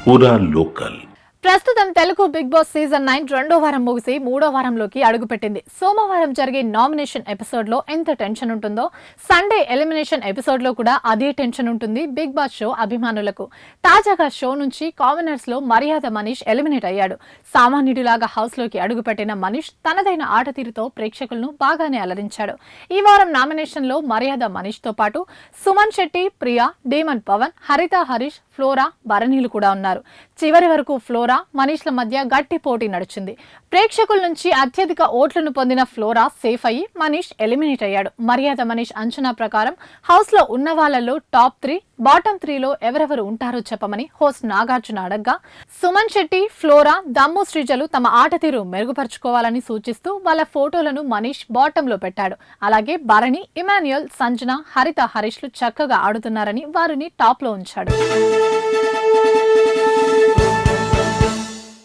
పూరా లోకల్. ప్రస్తుతం Telugu big boss season 9 రెండో వారం ముగిసి మూడో వారంలోకి అడుగుపెట్టింది. సోమవారం జరిగే నామినేషన్ ఎపిసోడ్ లో ఎంత టెన్షన్ ఉంటుందో సండే ఎలిమినేషన్ ఎపిసోడ్ లో కూడా అదే టెన్షన్ ఉంటుంది బిగ్ బాస్ షో అభిమానులకు. తాజాగా షో నుంచి కామనర్స్ లో మర్యాద మనీష్ ఎలిమినేట్ అయ్యాడు. సామాన్యుడిలాగా హౌస్ లోకి అడుగుపెట్టిన మనీష్ తనదైన ఆట తీరుతో ప్రేక్షకులను బాగానే అలరించాడు. ఈ వారం నామినేషన్ లో మర్యాద మనీష్ తో పాటు సుమన్ శెట్టి, ప్రియా, డీమన్ పవన్, హరిత హరీష్, ఫ్లోరా, భరణీలు కూడా ఉన్నారు. చివరి వరకు ఫ్లోరా, మనీష్ల మధ్య గట్టి పోటీ నడిచింది. ప్రేక్షకుల నుంచి అత్యధిక ఓట్లను పొందిన ఫ్లోరా సేఫ్ అయ్యి మనీష్ ఎలిమినేట్ అయ్యాడు. మర్యాద మనీష్ అంచనా ప్రకారం హౌస్ లో ఉన్న వాళ్లలో టాప్ 3, బాటమ్ 3 లో ఎవరెవరు ఉంటారో చెప్పమని హోస్ట్ నాగార్జున అడగ్గా సుమన్ శెట్టి, ఫ్లోరా, దమ్ము శ్రీజలు తమ ఆట తీరు మెరుగుపరుచుకోవాలని సూచిస్తూ వాళ్ళ ఫోటోలను మనీష్ బాటమ్ లో పెట్టాడు. అలాగే భరణి, ఇమాన్యుయల్, సంజన, హరిత హరీష్లు చక్కగా ఆడుతున్నారని వారిని టాప్ లో ఉంచాడు.